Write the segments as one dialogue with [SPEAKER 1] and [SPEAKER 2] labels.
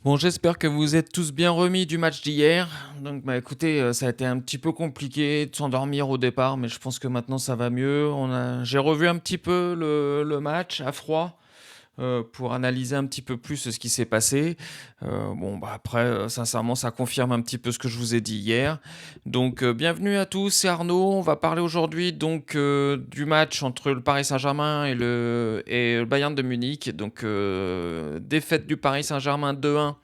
[SPEAKER 1] Bon, j'espère que vous êtes tous bien remis du match d'hier. Donc, bah, écoutez, ça a été un petit peu compliqué de s'endormir au départ, mais je pense que maintenant ça va mieux. J'ai revu un petit peu le match à froid pour analyser un petit peu plus ce qui s'est passé. Bon, bah après, sincèrement, ça confirme un petit peu ce que je vous ai dit hier. Donc, bienvenue à tous, c'est Arnaud. On va parler aujourd'hui donc du match entre le Paris Saint-Germain et le Bayern de Munich. Donc, défaite du Paris Saint-Germain 2-1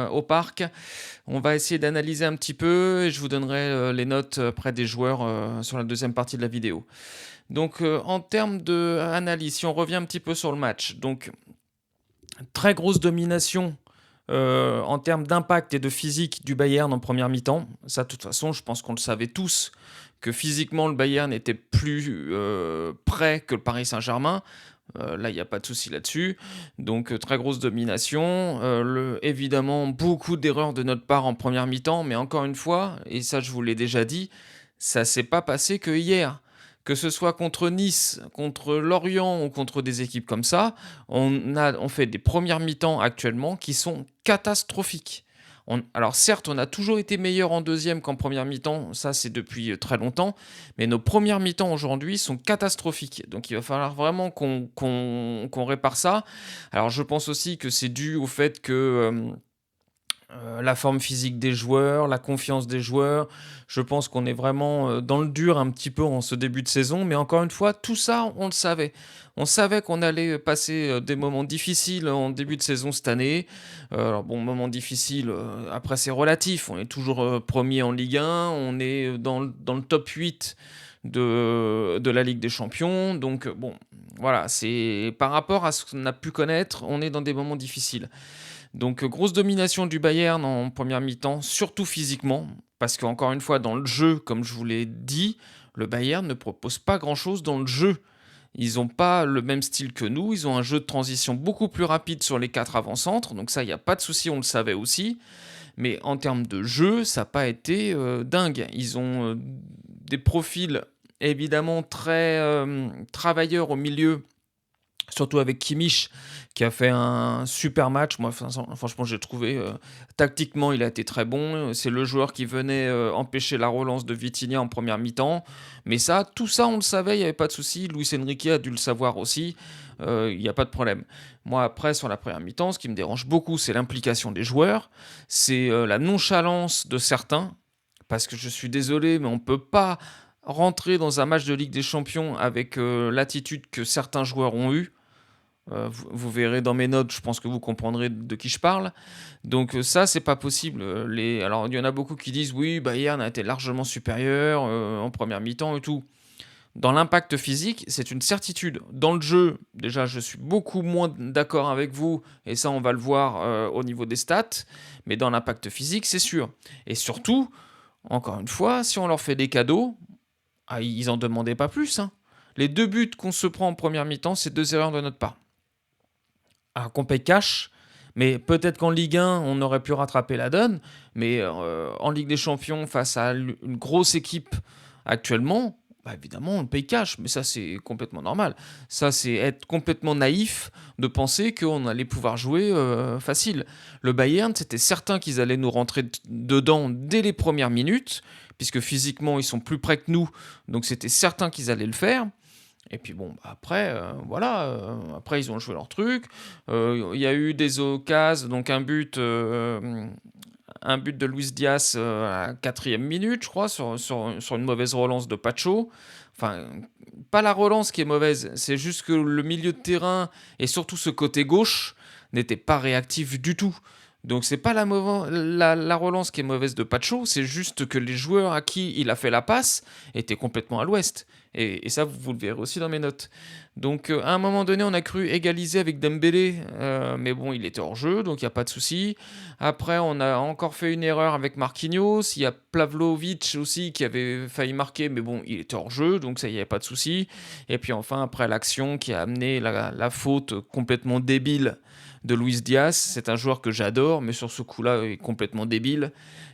[SPEAKER 1] au parc. On va essayer d'analyser un petit peu et je vous donnerai les notes près des joueurs sur la deuxième partie de la vidéo. Donc, en termes d'analyse, si on revient un petit peu sur le match, donc très grosse domination en termes d'impact et de physique du Bayern en première mi-temps. Ça, de toute façon, je pense qu'on le savait tous, que physiquement, le Bayern était plus prêt que le Paris Saint-Germain. Là, il n'y a pas de souci là-dessus. Donc, très grosse domination. Évidemment, beaucoup d'erreurs de notre part en première mi-temps, mais encore une fois, et ça, je vous l'ai déjà dit, ça s'est pas passé que hier. Que ce soit contre Nice, contre Lorient ou contre des équipes comme ça, on fait des premières mi-temps actuellement qui sont catastrophiques. Alors certes, on a toujours été meilleur en deuxième qu'en première mi-temps, ça c'est depuis très longtemps, mais nos premières mi-temps aujourd'hui sont catastrophiques. Donc il va falloir vraiment qu'on répare ça. Alors je pense aussi que c'est dû au fait que la forme physique des joueurs, la confiance des joueurs. Je pense qu'on est vraiment dans le dur un petit peu en ce début de saison, mais encore une fois, tout ça, on le savait. On savait qu'on allait passer des moments difficiles en début de saison cette année. Alors bon, moments difficiles, après c'est relatif. On est toujours premier en Ligue 1, on est dans le top 8 de la Ligue des Champions. Donc bon, voilà, c'est par rapport à ce qu'on a pu connaître, on est dans des moments difficiles. Donc grosse domination du Bayern en première mi-temps, surtout physiquement, parce qu'encore une fois, dans le jeu, comme je vous l'ai dit, le Bayern ne propose pas grand-chose dans le jeu. Ils n'ont pas le même style que nous, ils ont un jeu de transition beaucoup plus rapide sur les quatre avant-centres, donc ça, il n'y a pas de souci, on le savait aussi. Mais en termes de jeu, ça n'a pas été dingue. Ils ont des profils évidemment très travailleurs au milieu, surtout avec Kimmich qui a fait un super match. Moi, franchement, j'ai trouvé tactiquement, il a été très bon. C'est le joueur qui venait empêcher la relance de Vitinha en première mi-temps. Mais ça, tout ça, on le savait, il n'y avait pas de souci. Luis Enrique a dû le savoir aussi. Il n'y a pas de problème. Moi, après, sur la première mi-temps, ce qui me dérange beaucoup, c'est l'implication des joueurs. C'est la nonchalance de certains. Parce que je suis désolé, mais on ne peut pas rentrer dans un match de Ligue des Champions avec l'attitude que certains joueurs ont eue. Vous verrez dans mes notes, je pense que vous comprendrez de qui je parle. Donc ça, c'est pas possible. Alors, il y en a beaucoup qui disent oui, Bayern a été largement supérieur en première mi-temps et tout. Dans l'impact physique, c'est une certitude. Dans le jeu, déjà, je suis beaucoup moins d'accord avec vous, et ça, on va le voir au niveau des stats. Mais dans l'impact physique, c'est sûr. Et surtout, encore une fois, si on leur fait des cadeaux, ils en demandaient pas plus, hein. Les deux buts qu'on se prend en première mi-temps, c'est deux erreurs de notre part qu'on paye cash. Mais peut-être qu'en Ligue 1, on aurait pu rattraper la donne. Mais en Ligue des Champions, face à une grosse équipe actuellement, bah évidemment, on paye cash. Mais ça, c'est complètement normal. Ça, c'est être complètement naïf de penser qu'on allait pouvoir jouer facile. Le Bayern, c'était certain qu'ils allaient nous rentrer dedans dès les premières minutes, puisque physiquement, ils sont plus près que nous. Donc c'était certain qu'ils allaient le faire. Et puis bon, après, voilà, après ils ont joué leur truc. Il y a eu des occasions, donc un but de Luis Diaz à la 4e minute, je crois, sur une mauvaise relance de Pacho. Enfin, pas la relance qui est mauvaise, c'est juste que le milieu de terrain et surtout ce côté gauche n'était pas réactif du tout. Donc c'est pas la relance qui est mauvaise de Pacho, c'est juste que les joueurs à qui il a fait la passe étaient complètement à l'ouest. Et ça, vous le verrez aussi dans mes notes. Donc à un moment donné, on a cru égaliser avec Dembélé, mais bon, il était hors jeu, donc il n'y a pas de souci. Après, on a encore fait une erreur avec Marquinhos. Il y a Pavlovic aussi qui avait failli marquer, mais bon, il était hors jeu, donc ça, il n'y avait pas de souci. Et puis enfin, après l'action qui a amené la faute complètement débile de Luis Diaz. C'est un joueur que j'adore, mais sur ce coup-là, il est complètement débile.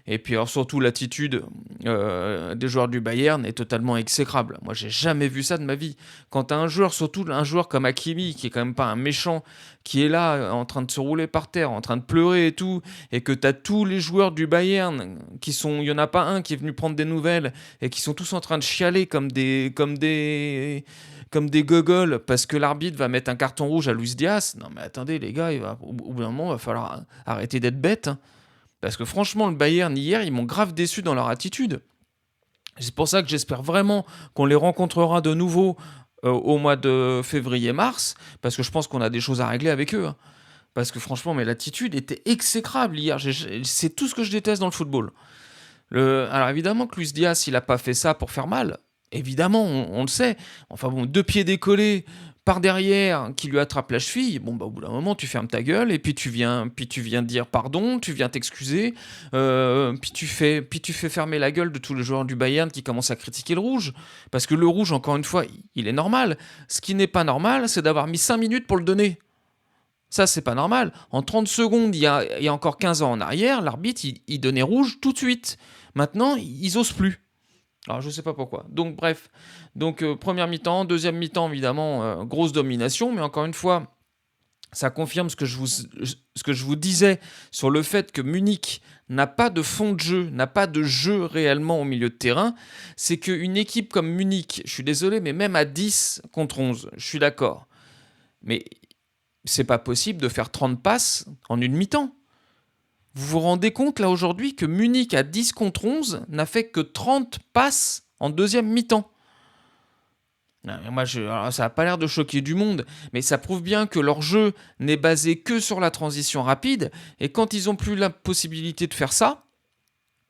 [SPEAKER 1] Et puis alors surtout l'attitude des joueurs du Bayern est totalement exécrable. Moi, j'ai jamais vu ça de ma vie. Quand t'as un joueur, surtout un joueur comme Hakimi, qui est quand même pas un méchant, qui est là en train de se rouler par terre, en train de pleurer et tout, et que t'as tous les joueurs du Bayern qui sont, il y en a pas un qui est venu prendre des nouvelles et qui sont tous en train de chialer comme des gogoles parce que l'arbitre va mettre un carton rouge à Luis Diaz. Non mais attendez les gars, au bout d'un moment, il va falloir arrêter d'être bête, hein. Parce que franchement, le Bayern hier, ils m'ont grave déçu dans leur attitude. C'est pour ça que j'espère vraiment qu'on les rencontrera de nouveau au mois de février-mars, parce que je pense qu'on a des choses à régler avec eux, hein. Parce que franchement, mais l'attitude était exécrable hier. C'est tout ce que je déteste dans le football. Alors évidemment que Luis Diaz, il n'a pas fait ça pour faire mal. Évidemment, on le sait. Enfin bon, 2 pieds décollés par derrière qui lui attrape la cheville. Bon bah au bout d'un moment, tu fermes ta gueule et puis tu viens dire pardon, tu viens t'excuser, puis tu fais fermer la gueule de tous les joueurs du Bayern qui commencent à critiquer le rouge. Parce que le rouge, encore une fois, il est normal. Ce qui n'est pas normal, c'est d'avoir mis 5 minutes pour le donner. Ça, c'est pas normal. En 30 secondes, il y a encore 15 ans en arrière, l'arbitre, il donnait rouge tout de suite. Maintenant, ils osent plus. Alors, je sais pas pourquoi. Donc, bref. Donc, première mi-temps, deuxième mi-temps, évidemment, grosse domination. Mais encore une fois, ça confirme ce que je vous disais sur le fait que Munich n'a pas de fond de jeu, n'a pas de jeu réellement au milieu de terrain. C'est qu'une équipe comme Munich, je suis désolé, mais même à 10 contre 11, je suis d'accord. Mais c'est pas possible de faire 30 passes en une mi-temps. Vous vous rendez compte là aujourd'hui que Munich à 10 contre 11 n'a fait que 30 passes en deuxième mi-temps. Non, mais moi, alors, ça n'a pas l'air de choquer du monde, mais ça prouve bien que leur jeu n'est basé que sur la transition rapide, et quand ils n'ont plus la possibilité de faire ça,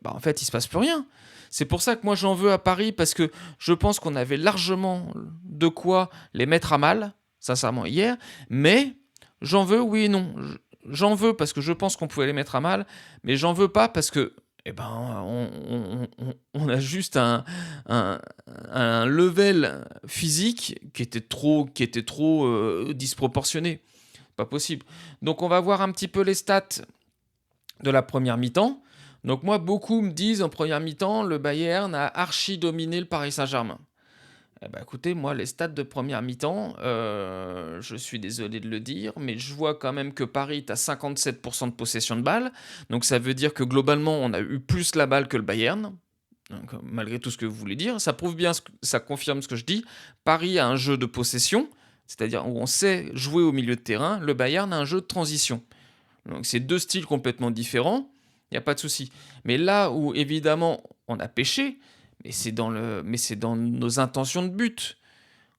[SPEAKER 1] bah en fait, il ne se passe plus rien. C'est pour ça que moi, j'en veux à Paris, parce que je pense qu'on avait largement de quoi les mettre à mal, sincèrement, hier, mais j'en veux, oui et non. J'en veux parce que je pense qu'on pouvait les mettre à mal, mais j'en veux pas parce que eh ben, on a juste un level physique qui était trop disproportionné. Pas possible. Donc on va voir un petit peu les stats de la première mi-temps. Donc moi, beaucoup me disent en première mi-temps, le Bayern a archi dominé le Paris Saint-Germain. Eh ben, écoutez, moi, les stats de première mi-temps, je suis désolé de le dire, mais je vois quand même que Paris est à 57% de possession de balle. Donc ça veut dire que globalement, on a eu plus la balle que le Bayern. Donc, malgré tout ce que vous voulez dire, ça prouve bien, ça confirme ce que je dis. Paris a un jeu de possession, c'est-à-dire où on sait jouer au milieu de terrain. Le Bayern a un jeu de transition. Donc c'est 2 styles complètement différents, il n'y a pas de souci. Mais là où évidemment on a pêché, mais c'est dans nos intentions de but.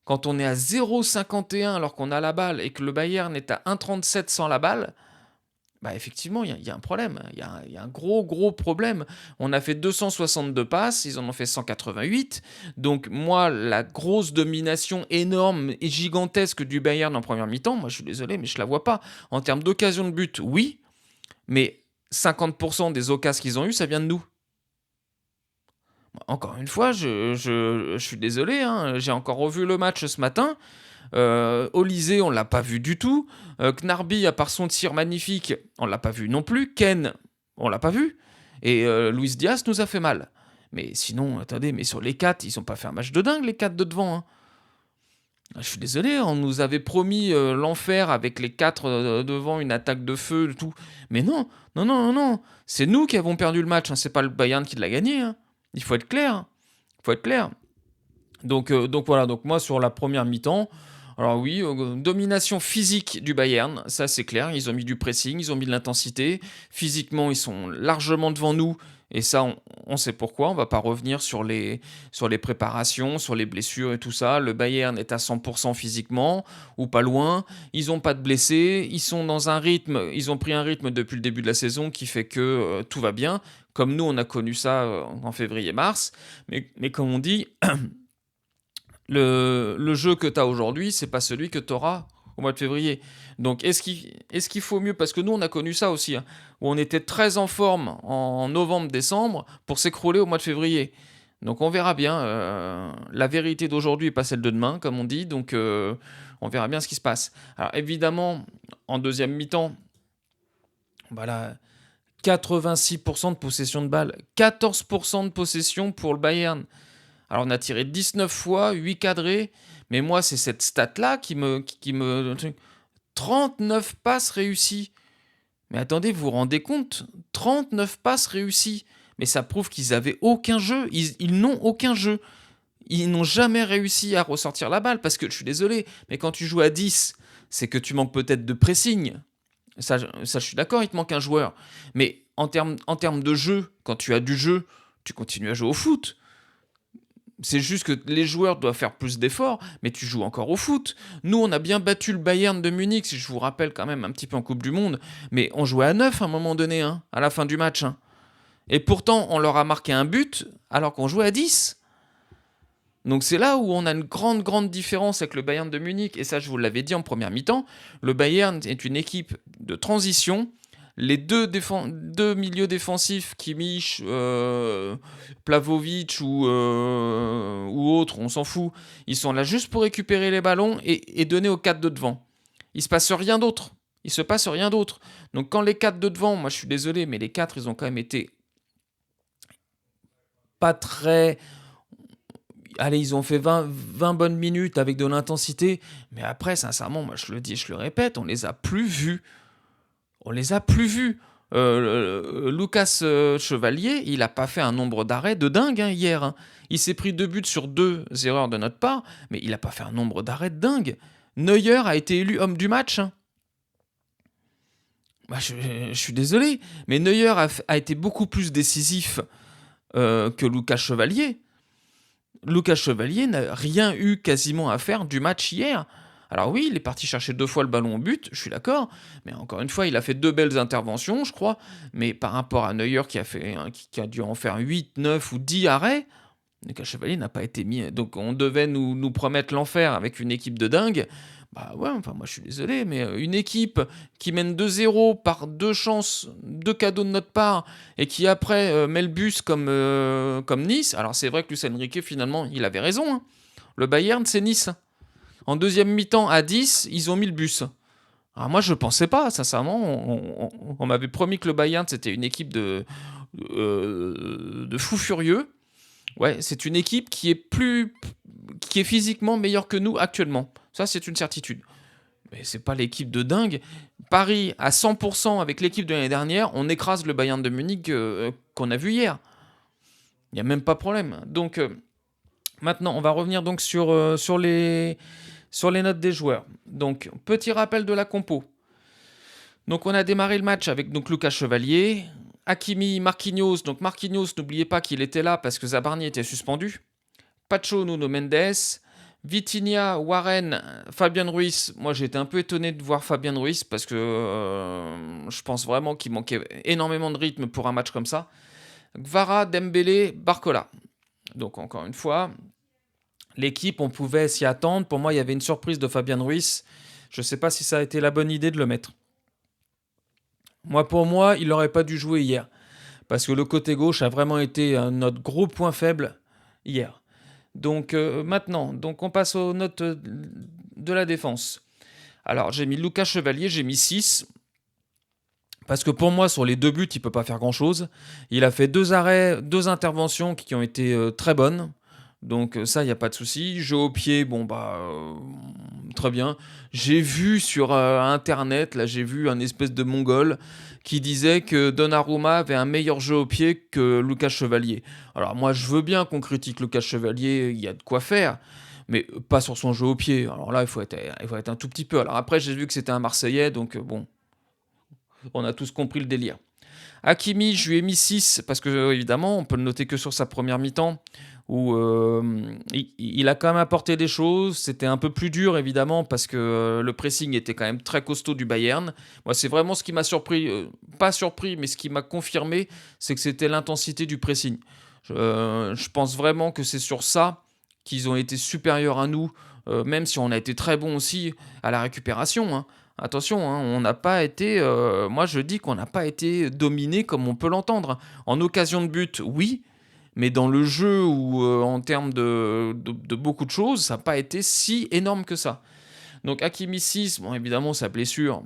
[SPEAKER 1] Quand on est à 0,51 alors qu'on a la balle et que le Bayern est à 1,37 sans la balle, bah effectivement, il y a un problème. Il y a un gros, gros problème. On a fait 262 passes, ils en ont fait 188. Donc moi, la grosse domination énorme et gigantesque du Bayern en première mi-temps, moi je suis désolé, mais je la vois pas. En termes d'occasion de but, oui, mais 50% des occasions qu'ils ont eues, ça vient de nous. Encore une fois, je suis désolé, hein, j'ai encore revu le match ce matin. Olysée, on l'a pas vu du tout. Gnarby, à part son tir magnifique, on l'a pas vu non plus. Ken, on l'a pas vu. Et Luis Diaz nous a fait mal. Mais sinon, attendez, mais sur les 4, ils ont pas fait un match de dingue, les 4 de devant, hein. Je suis désolé, on nous avait promis l'enfer avec les 4 devant, une attaque de feu, tout. Mais non, non, non, non, non. C'est nous qui avons perdu le match, hein. C'est pas le Bayern qui l'a gagné, hein. Il faut être clair, hein. Il faut être clair. Donc voilà, donc moi sur la première mi-temps, alors oui, domination physique du Bayern, ça c'est clair, ils ont mis du pressing, ils ont mis de l'intensité, physiquement ils sont largement devant nous, et ça on sait pourquoi, on va pas revenir sur les préparations, sur les blessures et tout ça, le Bayern est à 100% physiquement, ou pas loin, ils ont pas de blessés, ils sont dans un rythme, ils ont pris un rythme depuis le début de la saison qui fait que tout va bien, comme nous on a connu ça en février-mars, mais comme on dit... Le jeu que tu as aujourd'hui, c'est pas celui que tu auras au mois de février. Donc, est-ce qu'il faut mieux? Parce que nous, on a connu ça aussi, hein, où on était très en forme en novembre-décembre pour s'écrouler au mois de février. Donc on verra bien. La vérité d'aujourd'hui n'est pas celle de demain, comme on dit. Donc on verra bien ce qui se passe. Alors évidemment, en deuxième mi-temps, voilà, 86% de possession de balle, 14% de possession pour le Bayern. Alors on a tiré 19 fois, 8 cadrés, mais moi c'est cette stat-là qui me 39 passes réussies. Mais attendez, vous vous rendez compte? 39 passes réussies. Mais ça prouve qu'ils avaient aucun jeu. Ils n'ont aucun jeu. Ils n'ont jamais réussi à ressortir la balle parce que je suis désolé, mais quand tu joues à 10, c'est que tu manques peut-être de pressing. Ça, je suis d'accord, il te manque un joueur. Mais en termes de jeu, quand tu as du jeu, tu continues à jouer au foot. C'est juste que les joueurs doivent faire plus d'efforts, mais tu joues encore au foot. Nous, on a bien battu le Bayern de Munich, si je vous rappelle quand même un petit peu en Coupe du Monde, mais on jouait à 9 à un moment donné, hein, à la fin du match. Hein. Et pourtant, on leur a marqué un but alors qu'on jouait à 10. Donc c'est là où on a une grande, grande différence avec le Bayern de Munich. Et ça, je vous l'avais dit en première mi-temps. Le Bayern est une équipe de transition. Les deux milieux défensifs, Kimmich, Plavovic ou autres, on s'en fout, ils sont là juste pour récupérer les ballons et donner aux 4 de devant. Il se passe rien d'autre. Il se passe rien d'autre. Donc quand les 4 de devant, moi je suis désolé, mais les 4, ils ont quand même été pas très... Allez, ils ont fait 20 bonnes minutes avec de l'intensité, mais après, sincèrement, moi je le dis, je le répète, on les a plus vus. On les a plus vus. Lucas Chevalier, il n'a pas fait un nombre d'arrêts de dingue hein, hier. Hein. Il s'est pris 2 buts sur 2 erreurs de notre part, mais il n'a pas fait un nombre d'arrêts de dingue. Neuer a été élu homme du match. Hein. Bah, je suis désolé, mais Neuer a été beaucoup plus décisif que Lucas Chevalier. Lucas Chevalier n'a rien eu quasiment à faire du match hier. Alors oui, il est parti chercher 2 fois le ballon au but, je suis d'accord, mais encore une fois, il a fait 2 belles interventions, je crois, mais par rapport à Neuer qui a dû en faire 8, 9 ou 10 arrêts, Lucas Chevalier n'a pas été mis. Donc on devait nous promettre l'enfer avec une équipe de dingue. Bah ouais, enfin moi je suis désolé, mais une équipe qui mène 2-0 par 2 chances, 2 cadeaux de notre part, et qui après met le bus comme Nice, alors c'est vrai que Luis Enrique finalement il avait raison. Hein. Le Bayern c'est Nice. En deuxième mi-temps à 10, ils ont mis le bus. Alors moi je pensais pas, sincèrement, on m'avait promis que le Bayern c'était une équipe de fous furieux. Ouais, c'est une équipe qui est physiquement meilleure que nous actuellement. Ça, c'est une certitude. Mais c'est pas l'équipe de dingue. Paris à 100% avec l'équipe de l'année dernière, on écrase le Bayern de Munich qu'on a vu hier. Il n'y a même pas de problème. Donc maintenant, on va revenir donc sur les notes des joueurs. Donc petit rappel de la compo. Donc on a démarré le match avec donc Lucas Chevalier, Hakimi, Marquinhos. Donc Marquinhos, n'oubliez pas qu'il était là parce que Zabarni était suspendu. Pacho, Nuno Mendes, Vitinha, Warren, Fabien Ruiz. Moi, j'ai été un peu étonné de voir Fabien Ruiz parce que je pense vraiment qu'il manquait énormément de rythme pour un match comme ça. Gvara, Dembélé, Barcola. Donc, encore une fois, l'équipe, on pouvait s'y attendre. Pour moi, il y avait une surprise de Fabien Ruiz. Je ne sais pas si ça a été la bonne idée de le mettre. Pour moi, il n'aurait pas dû jouer hier. Parce que le côté gauche a vraiment été notre gros point faible hier. Donc maintenant, on passe aux notes de la défense. Alors j'ai mis Lucas Chevalier, j'ai mis 6. Parce que pour moi, sur les 2 buts, il ne peut pas faire grand-chose. Il a fait 2 arrêts, 2 interventions qui ont été très bonnes. Donc ça, il n'y a pas de souci. Jeu au pied, très bien. J'ai vu sur Internet, là j'ai vu un espèce de mongol qui disait que Donnarumma avait un meilleur jeu au pied que Lucas Chevalier. Alors moi, je veux bien qu'on critique Lucas Chevalier, il y a de quoi faire, mais pas sur son jeu au pied. Alors là, il faut être un tout petit peu. Alors après, j'ai vu que c'était un Marseillais, donc bon, on a tous compris le délire. Hakimi, je lui ai mis 6 parce que, évidemment, on peut le noter que sur sa première mi-temps où il a quand même apporté des choses. C'était un peu plus dur, évidemment, parce que le pressing était quand même très costaud du Bayern. Moi, c'est vraiment ce qui m'a surpris, pas surpris, mais ce qui m'a confirmé, c'est que c'était l'intensité du pressing. Je pense vraiment que c'est sur ça qu'ils ont été supérieurs à nous, même si on a été très bon aussi à la récupération, hein. Attention, hein, on n'a pas été. Moi, je dis qu'on n'a pas été dominé comme on peut l'entendre. En occasion de but, oui, mais dans le jeu ou en termes de beaucoup de choses, ça n'a pas été si énorme que ça. Donc Hakimi 6, bon évidemment sa blessure,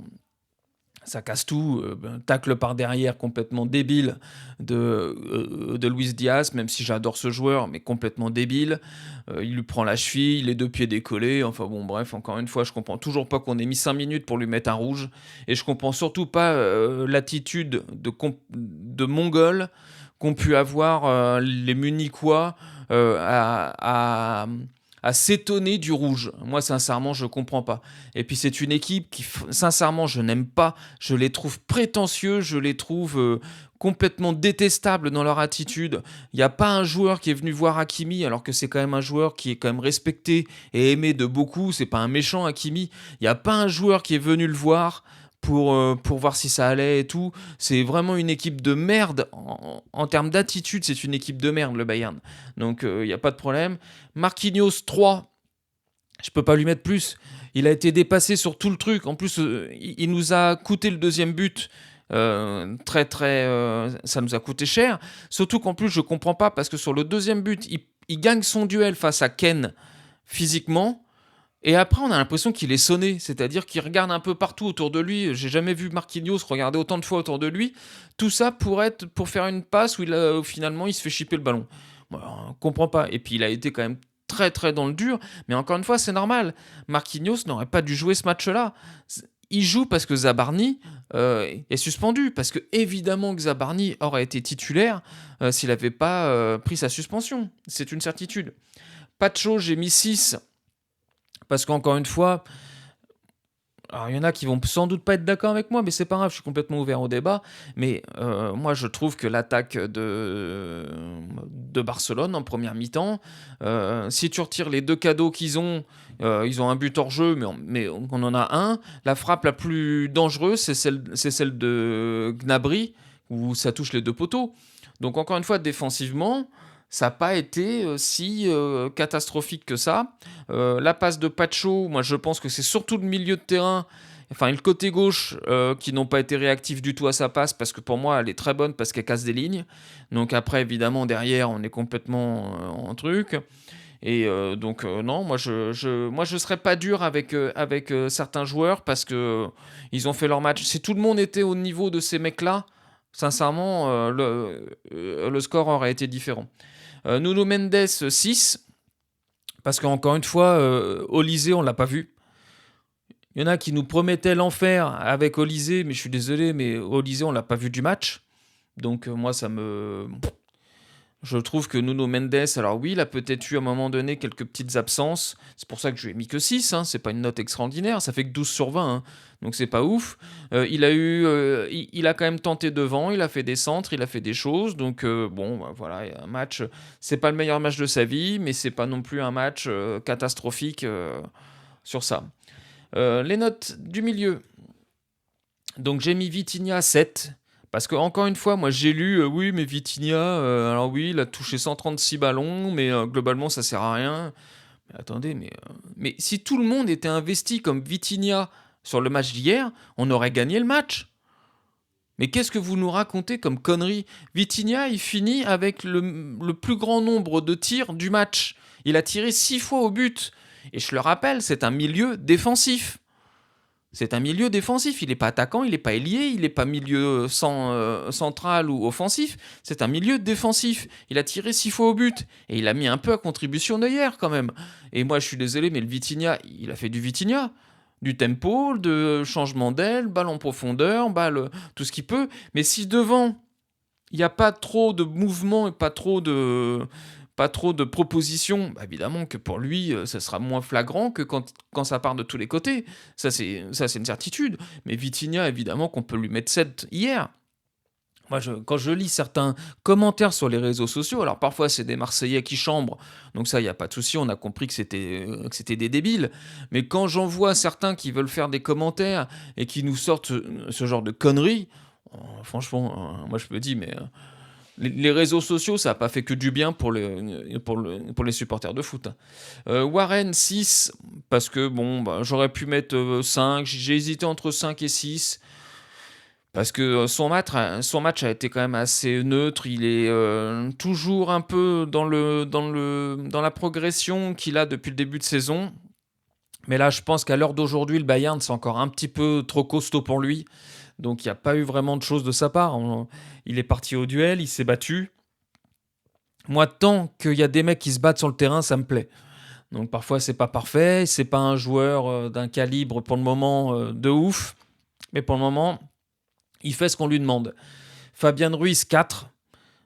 [SPEAKER 1] ça casse tout, tacle par derrière complètement débile de Luis Diaz, même si j'adore ce joueur, mais complètement débile. Il lui prend la cheville, les deux pieds décollés, enfin bon bref, encore une fois, je comprends toujours pas qu'on ait mis 5 minutes pour lui mettre un rouge, et je comprends surtout pas l'attitude de mongol qu'ont pu avoir les Munichois à s'étonner du rouge. Moi, sincèrement, je comprends pas. Et puis, c'est une équipe qui, sincèrement, je n'aime pas. Je les trouve prétentieux, je les trouve complètement détestables dans leur attitude. Il n'y a pas un joueur qui est venu voir Hakimi, alors que c'est quand même un joueur qui est quand même respecté et aimé de beaucoup. C'est pas un méchant, Hakimi. Il n'y a pas un joueur qui est venu le voir pour voir si ça allait et tout. C'est vraiment une équipe de merde. En termes d'attitude, c'est une équipe de merde, le Bayern. Donc, il n'y a pas de problème. Marquinhos 3, je peux pas lui mettre plus. Il a été dépassé sur tout le truc. En plus, il nous a coûté le deuxième but. Ça nous a coûté cher. Surtout qu'en plus, je comprends pas parce que sur le deuxième but, il gagne son duel face à Ken physiquement. Et après, on a l'impression qu'il est sonné, c'est-à-dire qu'il regarde un peu partout autour de lui. J'ai jamais vu Marquinhos regarder autant de fois autour de lui. Tout ça pour faire une passe où finalement il se fait chipper le ballon. Bon, on comprend pas. Et puis il a été quand même très très dans le dur. Mais encore une fois, c'est normal. Marquinhos n'aurait pas dû jouer ce match-là. Il joue parce que Zabarni est suspendu. Parce que évidemment que Zabarni aurait été titulaire s'il n'avait pas pris sa suspension. C'est une certitude. Pacho, j'ai mis 6. Parce qu'encore une fois, alors il y en a qui vont sans doute pas être d'accord avec moi, mais c'est pas grave, je suis complètement ouvert au débat. Mais moi, je trouve que l'attaque de Barcelone en première mi-temps, si tu retires les deux cadeaux ils ont un but hors jeu, mais on en a un. La frappe la plus dangereuse, c'est celle de Gnabry, où ça touche les deux poteaux. Donc encore une fois, défensivement, ça n'a pas été si catastrophique que ça. La passe de Pacho, moi je pense que c'est surtout le milieu de terrain, enfin le côté gauche, qui n'ont pas été réactifs du tout à sa passe, parce que pour moi elle est très bonne parce qu'elle casse des lignes. Donc après évidemment derrière on est complètement en truc. Et donc non, moi je serais pas dur avec certains joueurs parce que ils ont fait leur match. Si tout le monde était au niveau de ces mecs-là, sincèrement le score aurait été différent. Nuno Mendes 6, parce qu'encore une fois, Olysée, on l'a pas vu. Il y en a qui nous promettaient l'enfer avec Olysée, mais je suis désolé, mais Olysée, on l'a pas vu du match. Donc moi, je trouve que Nuno Mendes, alors oui, il a peut-être eu à un moment donné quelques petites absences. C'est pour ça que je lui ai mis que 6, hein. C'est pas une note extraordinaire, ça fait que 12 sur 20, hein. Donc c'est pas ouf. Il a quand même tenté devant, il a fait des centres, il a fait des choses. Donc bon, bah, voilà, un match, c'est pas le meilleur match de sa vie, mais c'est pas non plus un match catastrophique sur ça. Les notes du milieu. Donc j'ai mis Vitinha 7. Parce que, encore une fois, moi j'ai lu, oui, mais Vitinha, alors oui, il a touché 136 ballons, mais globalement ça sert à rien. Mais attendez, mais si tout le monde était investi comme Vitinha sur le match d'hier, on aurait gagné le match. Mais qu'est-ce que vous nous racontez comme connerie? Vitinha, il finit avec le plus grand nombre de tirs du match. Il a tiré 6 fois au but. Et je le rappelle, c'est un milieu défensif. C'est un milieu défensif, il n'est pas attaquant, il n'est pas ailier, il n'est pas milieu central ou offensif, c'est un milieu défensif. Il a tiré 6 fois au but, et il a mis un peu à contribution d'hier quand même. Et moi je suis désolé, mais le Vitinha, il a fait du Vitinha. Du tempo, de changement d'aile, balle en profondeur, balle, tout ce qu'il peut. Mais si devant, il n'y a pas trop de mouvement et pas trop de propositions, bah évidemment que pour lui, ça sera moins flagrant que quand ça part de tous les côtés. Ça, c'est une certitude. Mais Vitinha, évidemment qu'on peut lui mettre 7 hier. Moi, quand je lis certains commentaires sur les réseaux sociaux, alors parfois c'est des Marseillais qui chambrent, donc ça, il n'y a pas de souci, on a compris que c'était des débiles. Mais quand j'en vois certains qui veulent faire des commentaires et qui nous sortent ce genre de conneries, franchement, moi je me dis, mais les réseaux sociaux, ça n'a pas fait que du bien pour les supporters de foot. Warren 6, parce que bon, bah, j'aurais pu mettre 5, j'ai hésité entre 5 et 6. Parce que son match a été quand même assez neutre. Il est toujours un peu dans la progression qu'il a depuis le début de saison. Mais là, je pense qu'à l'heure d'aujourd'hui, le Bayern, c'est encore un petit peu trop costaud pour lui. Donc, il n'y a pas eu vraiment de choses de sa part. Il est parti au duel, il s'est battu. Moi, tant qu'il y a des mecs qui se battent sur le terrain, ça me plaît. Donc, parfois, c'est pas parfait. C'est pas un joueur d'un calibre pour le moment de ouf. Mais pour le moment, il fait ce qu'on lui demande. Fabien Ruiz, 4.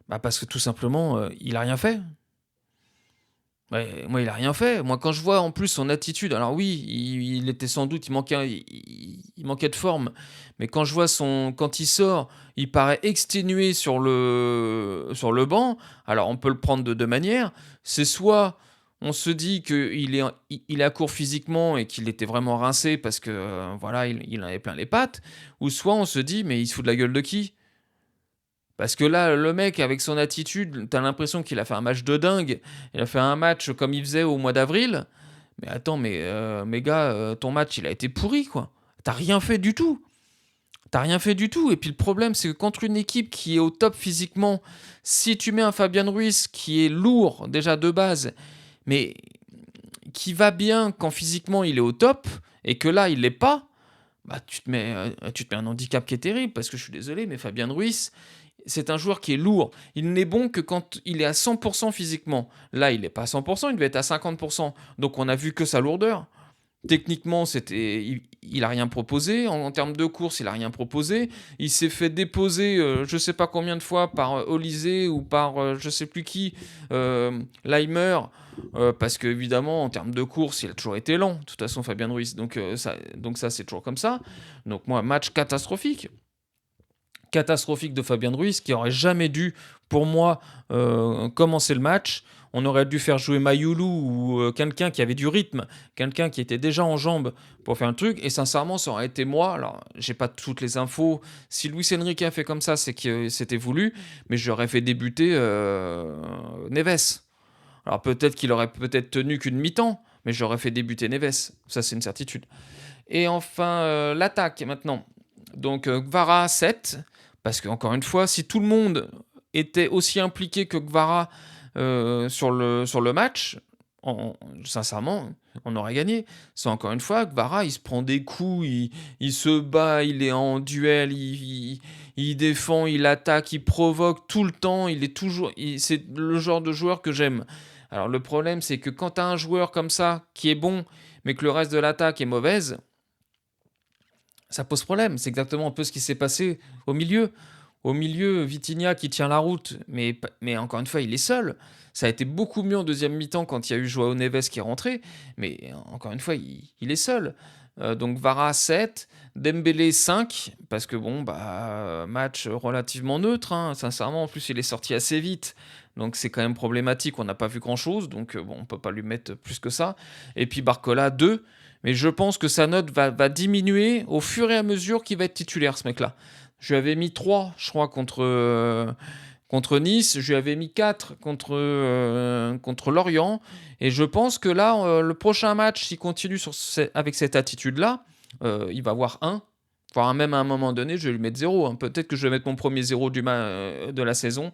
[SPEAKER 1] Bah parce que tout simplement, il a rien fait. Ouais, moi, il a rien fait. Moi, quand je vois en plus son attitude, alors oui, il était sans doute, il manquait de forme, mais quand je vois quand il sort, il paraît exténué sur le banc. Alors, on peut le prendre de deux manières. C'est soit on se dit qu'il est à court physiquement et qu'il était vraiment rincé parce que voilà, il en avait plein les pattes, ou soit on se dit mais il se fout de la gueule de qui? Parce que là, le mec, avec son attitude, t'as l'impression qu'il a fait un match de dingue. Il a fait un match comme il faisait au mois d'avril. Mais attends, mais gars, ton match, il a été pourri, quoi. T'as rien fait du tout. T'as rien fait du tout. Et puis le problème, c'est que contre une équipe qui est au top physiquement, si tu mets un Fabien Ruiz qui est lourd déjà de base, mais qui va bien quand physiquement il est au top, et que là, il l'est pas, bah tu te mets un handicap qui est terrible. Parce que je suis désolé, mais Fabien Ruiz, c'est un joueur qui est lourd. Il n'est bon que quand il est à 100% physiquement. Là, il n'est pas à 100%, il devait être à 50%. Donc on a vu que sa lourdeur. Techniquement, il a rien proposé. En termes de course, il a rien proposé. Il s'est fait déposer, je sais pas combien de fois par Olysée ou par je sais plus qui, Leimer, parce que évidemment, en termes de course, il a toujours été lent. De toute façon, Fabien Ruiz. Donc ça, c'est toujours comme ça. Donc moi, match catastrophique de Fabien Ruiz qui aurait jamais dû, pour moi, commencer le match. On aurait dû faire jouer Mayoulou ou quelqu'un qui avait du rythme, quelqu'un qui était déjà en jambes pour faire un truc. Et sincèrement, ça aurait été moi. Alors, j'ai pas toutes les infos. Si Luis Enrique a fait comme ça, c'est que c'était voulu. Mais j'aurais fait débuter Neves. Alors peut-être qu'il aurait peut-être tenu qu'une mi-temps, mais j'aurais fait débuter Neves. Ça, c'est une certitude. Et enfin, l'attaque maintenant. Donc Gvara 7, parce que encore une fois, si tout le monde était aussi impliqué que Gvara sur le match, sincèrement, on aurait gagné. C'est encore une fois, Gvara, il se prend des coups, il se bat, il est en duel, il défend, il attaque, il provoque tout le temps, c'est le genre de joueur que j'aime. Alors le problème, c'est que quand tu as un joueur comme ça, qui est bon, mais que le reste de l'attaque est mauvaise, ça pose problème. C'est exactement un peu ce qui s'est passé au milieu. Au milieu, Vitinha qui tient la route, mais encore une fois, il est seul. Ça a été beaucoup mieux en deuxième mi-temps quand il y a eu Joao Neves qui est rentré, mais encore une fois, il est seul. Donc Vara 7, Dembélé 5, parce que bon, bah, match relativement neutre, hein, sincèrement. En plus, il est sorti assez vite, donc c'est quand même problématique. On n'a pas vu grand-chose, donc bon, on peut pas lui mettre plus que ça. Et puis Barcola 2, mais je pense que sa note va diminuer au fur et à mesure qu'il va être titulaire, ce mec-là. Je lui avais mis 3, je crois, contre Nice. Je lui avais mis 4 contre Lorient. Et je pense que là, le prochain match, s'il continue avec cette attitude-là, il va avoir 1. Voire même à un moment donné, je vais lui mettre 0. Hein. Peut-être que je vais mettre mon premier 0 de la saison.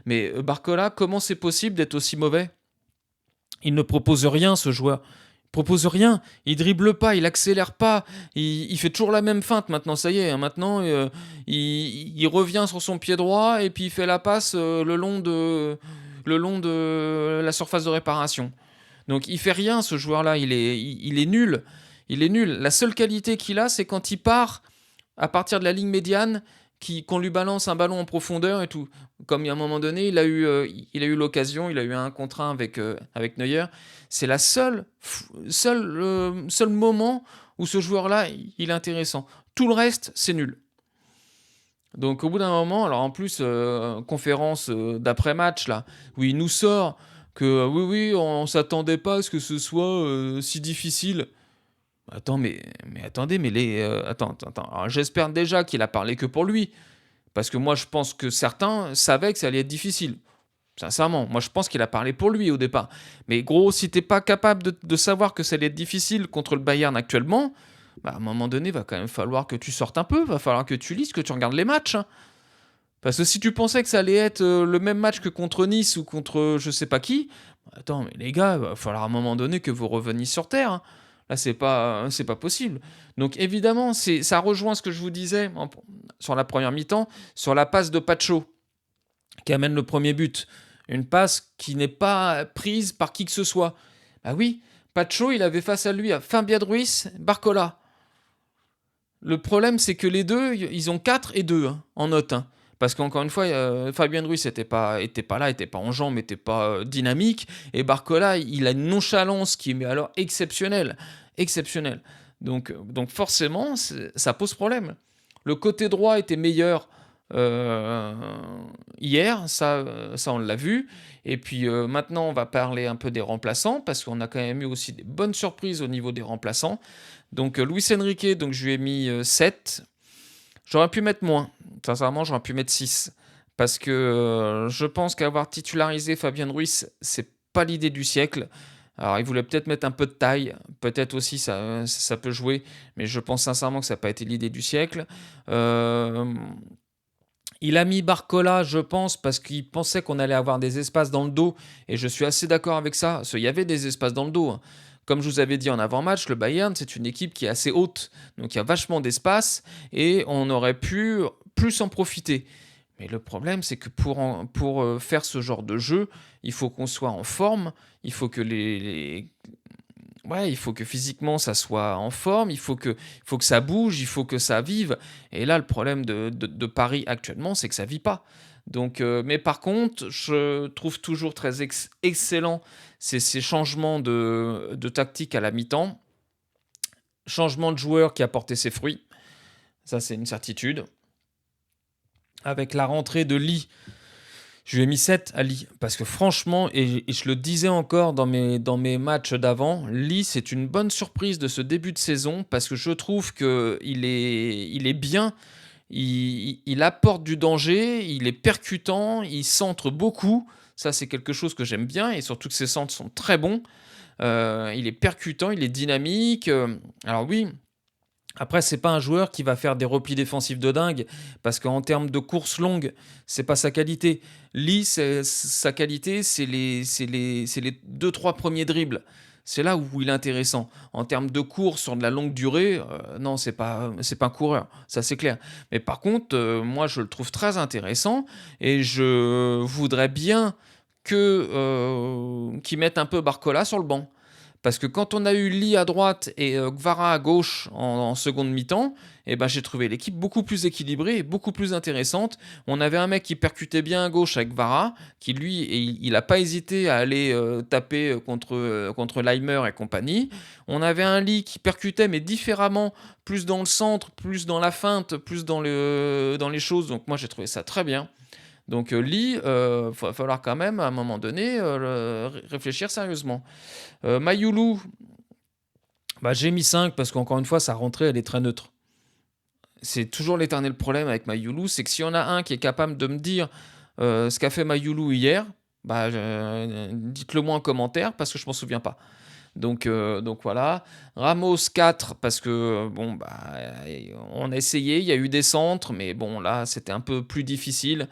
[SPEAKER 1] Mais Barcola, comment c'est possible d'être aussi mauvais? Il ne propose rien, ce joueur. Il propose rien. Il dribble pas, il accélère pas. Il fait toujours la même feinte maintenant. Ça y est, hein, maintenant, il revient sur son pied droit et puis il fait la passe le long de la surface de réparation. Donc il fait rien, ce joueur-là. Il est nul. Il est nul. La seule qualité qu'il a, c'est quand il part à partir de la ligne médiane, qu'on lui balance un ballon en profondeur et tout. Comme il y a un moment donné, il a eu l'occasion, il a eu un contre un avec Neuer. C'est la seul moment où ce joueur-là, il est intéressant. Tout le reste, c'est nul. Donc au bout d'un moment, alors en plus, conférence d'après-match, là, où il nous sort que oui, oui, on s'attendait pas à ce que ce soit si difficile. Attends, mais attendez, mais attends. Alors, j'espère déjà qu'il a parlé que pour lui. Parce que moi, je pense que certains savaient que ça allait être difficile. Sincèrement, moi, je pense qu'il a parlé pour lui au départ. Mais gros, si t'es pas capable de savoir que ça allait être difficile contre le Bayern actuellement, bah, à un moment donné, va quand même falloir que tu sortes un peu, va falloir que tu lises, que tu regardes les matchs, hein. Parce que si tu pensais que ça allait être le même match que contre Nice ou contre je sais pas qui, attends, mais les gars, il va falloir à un moment donné que vous reveniez sur terre, hein. Là, c'est pas possible. Donc évidemment, ça rejoint ce que je vous disais sur la première mi-temps, sur la passe de Pacho qui amène le premier but. Une passe qui n'est pas prise par qui que ce soit. Ah oui, Pacho, il avait face à lui à Fabien Ruiz, Barcola. Le problème, c'est que les deux, ils ont 4 et 2 hein, en note. Hein. Parce qu'encore une fois, Fabien Ruiz était pas là, était pas en jambes, était pas dynamique. Et Barcola, il a une nonchalance qui est mais alors exceptionnelle. Exceptionnelle. Donc forcément, ça pose problème. Le côté droit était meilleur euh, hier, ça on l'a vu. Et puis maintenant, on va parler un peu des remplaçants, parce qu'on a quand même eu aussi des bonnes surprises au niveau des remplaçants. Donc Luis Enrique, donc je lui ai mis 7. J'aurais pu mettre moins. Sincèrement, j'aurais pu mettre 6. Parce que je pense qu'avoir titularisé Fabien Ruiz, c'est pas l'idée du siècle. Alors, il voulait peut-être mettre un peu de taille, peut-être aussi ça peut jouer, mais je pense sincèrement que ça n'a pas été l'idée du siècle. Euh, il a mis Barcola, je pense, parce qu'il pensait qu'on allait avoir des espaces dans le dos, et je suis assez d'accord avec ça. Parce qu'il y avait des espaces dans le dos. Hein. Comme je vous avais dit en avant-match, le Bayern, c'est une équipe qui est assez haute, donc il y a vachement d'espace, et on aurait pu plus en profiter. Mais le problème, c'est que pour faire ce genre de jeu, il faut qu'on soit en forme, il faut que ouais, il faut que physiquement ça soit en forme, il faut que ça bouge, il faut que ça vive. Et là, le problème de Paris actuellement, c'est que ça vit pas. Donc, mais par contre, je trouve toujours très excellent ces changements de tactique à la mi-temps. Changement de joueur qui a porté ses fruits. Ça, c'est une certitude. Avec la rentrée de Lee, je lui ai mis 7 à Lee. Parce que franchement, et je le disais encore dans mes matchs d'avant, Lee, c'est une bonne surprise de ce début de saison. Parce que je trouve qu'il est bien. Il apporte du danger, il est percutant, il centre beaucoup. Ça, c'est quelque chose que j'aime bien. Et surtout que ses centres sont très bons. Il est percutant, il est dynamique. Alors oui, après, c'est pas un joueur qui va faire des replis défensifs de dingue, parce qu'en termes de course longue, c'est pas sa qualité. Lee, sa qualité, c'est les 2-3 premiers dribbles. C'est là où il est intéressant. En termes de course sur de la longue durée, non, c'est pas un coureur, ça c'est clair. Mais par contre, moi je le trouve très intéressant et je voudrais bien qu'ils mettent un peu Barcola sur le banc. Parce que quand on a eu Lee à droite et Gvara à gauche en seconde mi-temps, eh ben, j'ai trouvé l'équipe beaucoup plus équilibrée et beaucoup plus intéressante. On avait un mec qui percutait bien à gauche avec Gvara, qui lui, il n'a pas hésité à aller taper contre Leimer et compagnie. On avait un Lee qui percutait mais différemment, plus dans le centre, plus dans la feinte, plus dans les choses. Donc moi j'ai trouvé ça très bien. Donc Lee, va falloir quand même à un moment donné réfléchir sérieusement. Mayulu, bah, j'ai mis 5 parce qu'encore une fois, sa rentrée, elle est très neutre. C'est toujours l'éternel problème avec Mayulu, c'est que si on a un qui est capable de me dire ce qu'a fait Mayulu hier, bah, dites-le moi en commentaire parce que je m'en souviens pas. Donc voilà. Ramos 4 parce que bon bah on a essayé, il y a eu des centres, mais bon là c'était un peu plus difficile.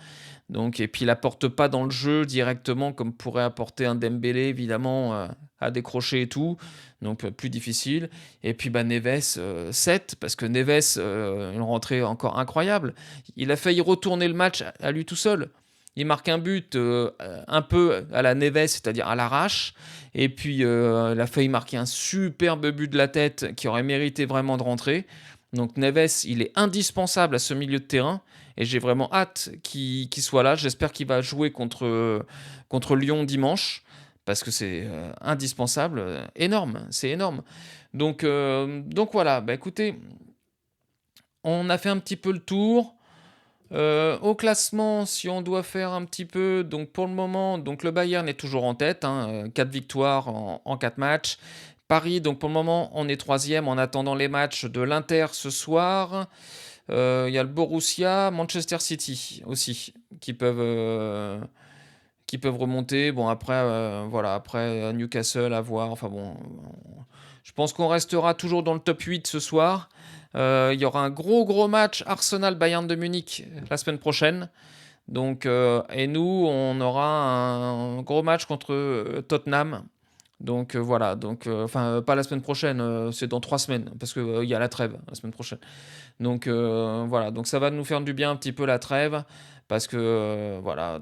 [SPEAKER 1] Donc, et puis il apporte pas dans le jeu directement comme pourrait apporter un Dembélé évidemment à décrocher et tout. Donc plus difficile. Et puis bah, Neves 7 parce que Neves une rentrée encore incroyable. Il a failli retourner le match à lui tout seul. Il marque un but un peu à la Neves, c'est-à-dire à l'arrache. Et puis il a failli marquer un superbe but de la tête qui aurait mérité vraiment de rentrer. Donc Neves, il est indispensable à ce milieu de terrain et j'ai vraiment hâte qu'il soit là. J'espère qu'il va jouer contre Lyon dimanche parce que c'est indispensable, énorme, c'est énorme. Donc voilà, bah écoutez, on a fait un petit peu le tour. Au classement, si on doit faire un petit peu, donc pour le moment, donc le Bayern est toujours en tête, hein, 4 victoires en 4 matchs. Paris, donc pour le moment, on est troisième en attendant les matchs de l'Inter ce soir. Il y a le Borussia, Manchester City aussi, qui peuvent remonter. Bon, après, voilà, après Newcastle à voir. Enfin bon, Je pense qu'on restera toujours dans le top 8 ce soir. Il y aura un gros match Arsenal-Bayern de Munich la semaine prochaine. Donc, et nous, on aura un gros match contre Tottenham. Donc voilà, donc enfin pas la semaine prochaine, c'est dans 3 semaines parce que il y a la trêve la semaine prochaine. Donc voilà, donc ça va nous faire du bien un petit peu la trêve parce que voilà,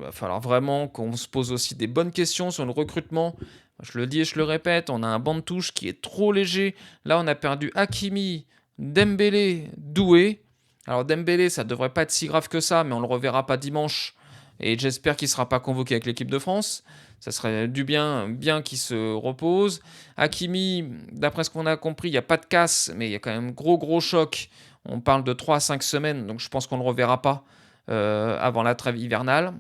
[SPEAKER 1] va falloir vraiment qu'on se pose aussi des bonnes questions sur le recrutement. Je le dis et je le répète, on a un banc de touche qui est trop léger. Là, on a perdu Hakimi, Dembélé, Doué. Alors Dembélé, ça devrait pas être si grave que ça, mais on le reverra pas dimanche. Et j'espère qu'il sera pas convoqué avec l'équipe de France. Ça serait du bien qu'il se repose. Hakimi, d'après ce qu'on a compris, il n'y a pas de casse, mais il y a quand même gros choc. On parle de 3 à 5 semaines, donc je pense qu'on ne le reverra pas avant la trêve hivernale.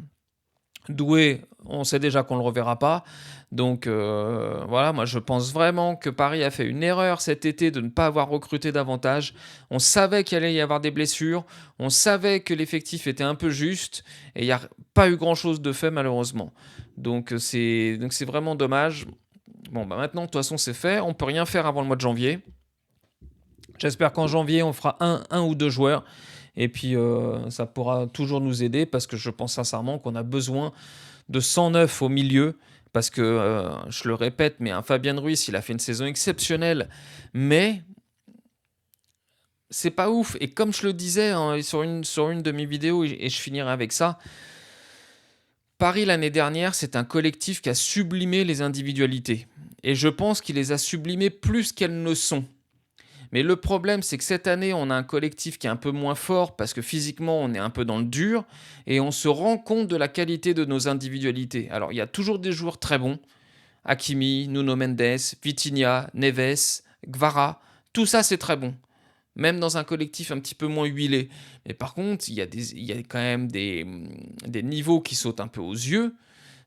[SPEAKER 1] Doué, on sait déjà qu'on ne le reverra pas. Donc voilà, moi je pense vraiment que Paris a fait une erreur cet été de ne pas avoir recruté davantage. On savait qu'il allait y avoir des blessures, on savait que l'effectif était un peu juste, et il n'y a pas eu grand-chose de fait malheureusement. Donc c'est vraiment dommage. Bon, bah maintenant, de toute façon, c'est fait. On peut rien faire avant le mois de janvier. J'espère qu'en janvier, on fera un ou deux joueurs. Et puis, ça pourra toujours nous aider parce que je pense sincèrement qu'on a besoin de 109 au milieu. Parce que, je le répète, mais un Fabien Ruiz, il a fait une saison exceptionnelle. Mais c'est pas ouf. Et comme je le disais hein, sur une de mes vidéos, et je finirai avec ça, Paris l'année dernière, c'est un collectif qui a sublimé les individualités. Et je pense qu'il les a sublimées plus qu'elles ne sont. Mais le problème, c'est que cette année, on a un collectif qui est un peu moins fort parce que physiquement, on est un peu dans le dur et on se rend compte de la qualité de nos individualités. Alors, il y a toujours des joueurs très bons. Hakimi, Nuno Mendes, Vitinha, Neves, Gvara. Tout ça, c'est très bon. Même dans un collectif un petit peu moins huilé. Mais par contre, il y a quand même des niveaux qui sautent un peu aux yeux.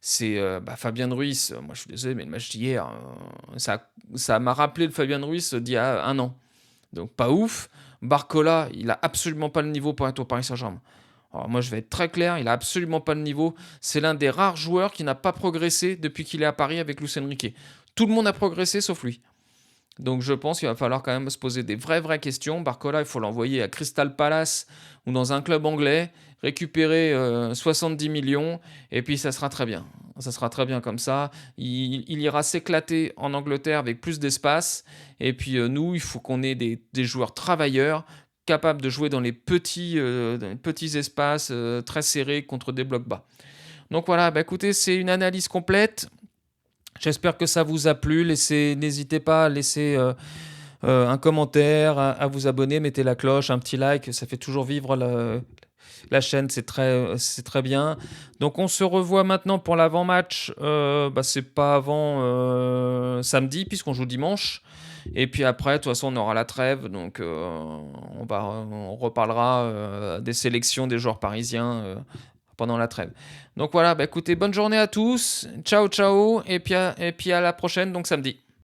[SPEAKER 1] C'est Fabien Ruiz. Moi, je suis désolé, mais le match d'hier, ça m'a rappelé le Fabien Ruiz d'il y a un an. Donc pas ouf. Barcola, il a absolument pas le niveau pour être au Paris Saint-Germain. Alors moi je vais être très clair, il a absolument pas le niveau. C'est l'un des rares joueurs qui n'a pas progressé depuis qu'il est à Paris avec Luis Enrique. Tout le monde a progressé sauf lui. Donc je pense qu'il va falloir quand même se poser des vraies questions. Barcola, il faut l'envoyer à Crystal Palace ou dans un club anglais, récupérer 70 millions, et puis ça sera très bien. Ça sera très bien comme ça. Il ira s'éclater en Angleterre avec plus d'espace. Et puis nous, il faut qu'on ait des joueurs travailleurs, capables de jouer dans les petits espaces très serrés contre des blocs bas. Donc voilà, écoutez, c'est une analyse complète. J'espère que ça vous a plu. N'hésitez pas à laisser un commentaire, à vous abonner, mettez la cloche, un petit like, ça fait toujours vivre la chaîne, c'est très bien. Donc on se revoit maintenant pour l'avant-match. C'est pas avant samedi puisqu'on joue dimanche. Et puis après, de toute façon, on aura la trêve, donc on reparlera des sélections des joueurs parisiens pendant la trêve. Donc voilà, écoutez, bonne journée à tous, ciao, et puis à la prochaine, donc samedi.